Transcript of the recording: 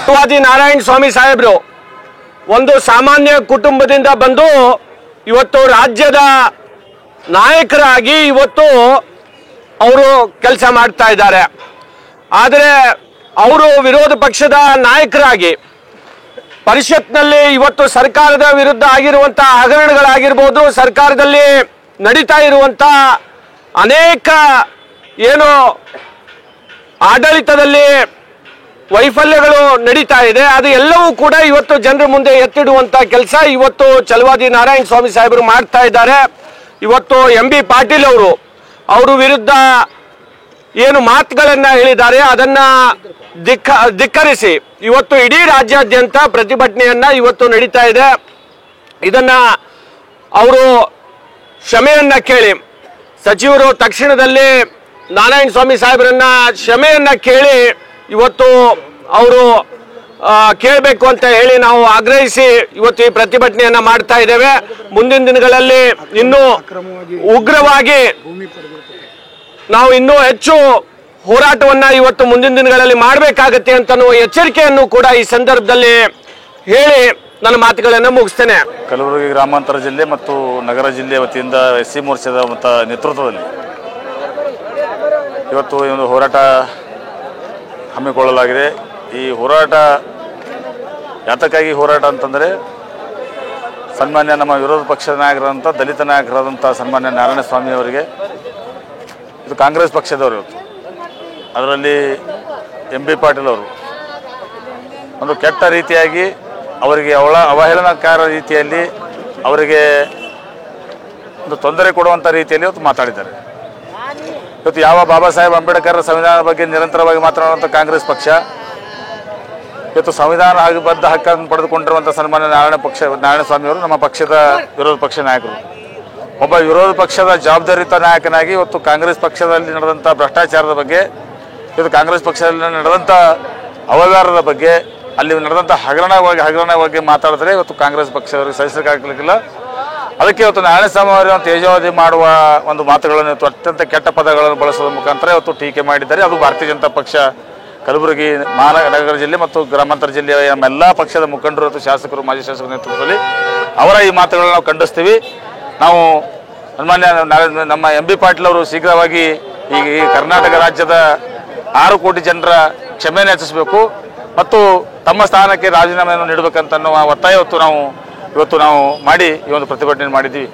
ಚಲವಾದಿ ನಾರಾಯಣ ಸ್ವಾಮಿ ಸಾಹೇಬರು ಒಂದು ಸಾಮಾನ್ಯ ಕುಟುಂಬದಿಂದ ಬಂದು ಇವತ್ತು ರಾಜ್ಯದ ನಾಯಕರಾಗಿ ಇವತ್ತು ಅವರು ಕೆಲಸ ಮಾಡ್ತಾ ಇದ್ದಾರೆ. ಆದರೆ ಅವರು ವಿರೋಧ ಪಕ್ಷದ ನಾಯಕರಾಗಿ ಪರಿಷತ್ನಲ್ಲಿ ಇವತ್ತು ಸರ್ಕಾರದ ವಿರುದ್ಧ ಆಗಿರುವಂತಹ ಹಗರಣಗಳಾಗಿರ್ಬೋದು, ಸರ್ಕಾರದಲ್ಲಿ ನಡೀತಾ ಇರುವಂಥ ಅನೇಕ ಏನು ಆಡಳಿತದಲ್ಲಿ ವೈಫಲ್ಯಗಳು ನಡೀತಾ ಇದೆ, ಅದು ಎಲ್ಲವೂ ಕೂಡ ಇವತ್ತು ಜನರ ಮುಂದೆ ಎತ್ತಿಡುವಂಥ ಕೆಲಸ ಇವತ್ತು ಚಲವಾದಿ ನಾರಾಯಣ ಸ್ವಾಮಿ ಸಾಹೇಬರು ಮಾಡ್ತಾ ಇದ್ದಾರೆ. ಇವತ್ತು MB ಪಾಟೀಲ್ ಅವರು ವಿರುದ್ಧ ಏನು ಮಾತುಗಳನ್ನು ಹೇಳಿದ್ದಾರೆ ಅದನ್ನು ಧಿಕ್ಕರಿಸಿ ಇವತ್ತು ಇಡೀ ರಾಜ್ಯಾದ್ಯಂತ ಪ್ರತಿಭಟನೆಯನ್ನ ಇವತ್ತು ನಡೀತಾ ಇದೆ. ಇದನ್ನ ಅವರು ಕ್ಷಮೆಯನ್ನ ಕೇಳಿ ಸಚಿವರು ತಕ್ಷಣದಲ್ಲಿ ನಾರಾಯಣ ಸ್ವಾಮಿ ಸಾಹೇಬರನ್ನ ಕ್ಷಮೆಯನ್ನ ಕೇಳಿ ಇವತ್ತು ಅವರು ಕೇಳಬೇಕು ಅಂತ ಹೇಳಿ ನಾವು ಆಗ್ರಹಿಸಿ ಇವತ್ತು ಈ ಪ್ರತಿಭಟನೆಯನ್ನ ಮಾಡ್ತಾ ಇದ್ದೇವೆ. ಮುಂದಿನ ದಿನಗಳಲ್ಲಿ ಇನ್ನೂ ಉಗ್ರವಾಗಿ ನಾವು ಇನ್ನೂ ಹೆಚ್ಚು ಹೋರಾಟವನ್ನ ಇವತ್ತು ಮುಂದಿನ ದಿನಗಳಲ್ಲಿ ಮಾಡಬೇಕಾಗತ್ತೆ ಅಂತ ಎಚ್ಚರಿಕೆಯನ್ನು ಕೂಡ ಈ ಸಂದರ್ಭದಲ್ಲಿ ಹೇಳಿ ನನ್ನ ಮಾತುಗಳನ್ನು ಮುಗಿಸ್ತೇನೆ. ಕಲಬುರಗಿ ಗ್ರಾಮಾಂತರ ಜಿಲ್ಲೆ ಮತ್ತು ನಗರ ಜಿಲ್ಲೆ ವತಿಯಿಂದ SC ಮೋರ್ಚಾದ ನೇತೃತ್ವದಲ್ಲಿ ಇವತ್ತು ಈ ಒಂದು ಹೋರಾಟ ಹಮ್ಮಿಕೊಳ್ಳಲಾಗಿದೆ. ಈ ಹೋರಾಟ ಯಾತಕ್ಕಾಗಿ ಹೋರಾಟ ಅಂತಂದರೆ ಸನ್ಮಾನ್ಯ ನಮ್ಮ ವಿರೋಧ ಪಕ್ಷದ ನಾಯಕರಾದಂಥ ದಲಿತ ನಾಯಕರಾದಂಥ ಸನ್ಮಾನ್ಯ ನಾರಾಯಣ ಸ್ವಾಮಿ ಅವರಿಗೆ, ಇದು ಕಾಂಗ್ರೆಸ್ ಪಕ್ಷದವರು, ಇವತ್ತು ಅದರಲ್ಲಿ MB ಪಾಟೀಲ್ ಅವರು ಒಂದು ಕೆಟ್ಟ ರೀತಿಯಾಗಿ ಅವರಿಗೆ ಅವಹೇಳನಕಾರ ರೀತಿಯಲ್ಲಿ ಅವರಿಗೆ ಒಂದು ತೊಂದರೆ ಕೊಡುವಂಥ ರೀತಿಯಲ್ಲಿ ಇವತ್ತು ಮಾತಾಡಿದ್ದಾರೆ. ಇವತ್ತು ಯಾವ ಬಾಬಾ ಸಾಹೇಬ್ ಅಂಬೇಡ್ಕರ್ ಸಂವಿಧಾನದ ಬಗ್ಗೆ ನಿರಂತರವಾಗಿ ಮಾತನಾಡುವಂಥ ಕಾಂಗ್ರೆಸ್ ಪಕ್ಷ ಇವತ್ತು ಸಂವಿಧಾನ ಬದ್ಧ ಹಕ್ಕನ್ನು ಪಡೆದುಕೊಂಡಿರುವಂಥ ಸನ್ಮಾನ್ಯ ನಾರಾಯಣ ಸ್ವಾಮಿಯವರು ನಮ್ಮ ಪಕ್ಷದ ವಿರೋಧ ಪಕ್ಷ ನಾಯಕರು. ಒಬ್ಬ ವಿರೋಧ ಪಕ್ಷದ ಜವಾಬ್ದಾರಿಯುತ ನಾಯಕನಾಗಿ ಇವತ್ತು ಕಾಂಗ್ರೆಸ್ ಪಕ್ಷದಲ್ಲಿ ನಡೆದಂಥ ಭ್ರಷ್ಟಾಚಾರದ ಬಗ್ಗೆ, ಇವತ್ತು ಕಾಂಗ್ರೆಸ್ ಪಕ್ಷದಲ್ಲಿ ನಡೆದಂಥ ಅವ್ಯವಹಾರದ ಬಗ್ಗೆ, ಅಲ್ಲಿ ನಡೆದಂಥ ಹಗರಣ ಬಗ್ಗೆ ಮಾತಾಡಿದ್ರೆ ಇವತ್ತು ಕಾಂಗ್ರೆಸ್ ಪಕ್ಷದವರಿಗೆ ಸಹಿಸಲಿಕ್ಕಾಗಲಿಕ್ಕಿಲ್ಲ. ಅದಕ್ಕೆ ಇವತ್ತು ನಾರಾಯಣ ಸ್ವಾಮಿ ಅವರ ತೇಜೋವಧಿ ಮಾಡುವ ಒಂದು ಮಾತುಗಳನ್ನು ಇವತ್ತು ಅತ್ಯಂತ ಕೆಟ್ಟ ಪದಗಳನ್ನು ಬಳಸುವ ಮುಖಾಂತರ ಇವತ್ತು ಟೀಕೆ ಮಾಡಿದ್ದಾರೆ. ಅದು ಭಾರತೀಯ ಜನತಾ ಪಕ್ಷ ಕಲಬುರಗಿ ಮಹಾನಗರ ಜಿಲ್ಲೆ ಮತ್ತು ಗ್ರಾಮಾಂತರ ಜಿಲ್ಲೆಯ ನಮ್ಮೆಲ್ಲ ಪಕ್ಷದ ಮುಖಂಡರು ಮತ್ತು ಶಾಸಕರು, ಮಾಜಿ ಶಾಸಕರ ನೇತೃತ್ವದಲ್ಲಿ ಅವರ ಈ ಮಾತುಗಳನ್ನು ನಾವು ಖಂಡಿಸ್ತೀವಿ. ನಾವು ಸನ್ಮಾನ್ಯ ನಮ್ಮ MB ಪಾಟೀಲ್ ಅವರು ಶೀಘ್ರವಾಗಿ ಈ ಕರ್ನಾಟಕ ರಾಜ್ಯದ 6 ಕೋಟಿ ಜನರ ಕ್ಷಮೆಯನ್ನು ಯಾಚಿಸಬೇಕು ಮತ್ತು ತಮ್ಮ ಸ್ಥಾನಕ್ಕೆ ರಾಜೀನಾಮೆಯನ್ನು ನೀಡಬೇಕಂತ ಒತ್ತಾಯ ಇವತ್ತು ನಾವು ಮಾಡಿ ಈ ಒಂದು ಪ್ರತಿಭಟನೆ ಮಾಡಿದ್ದೀವಿ.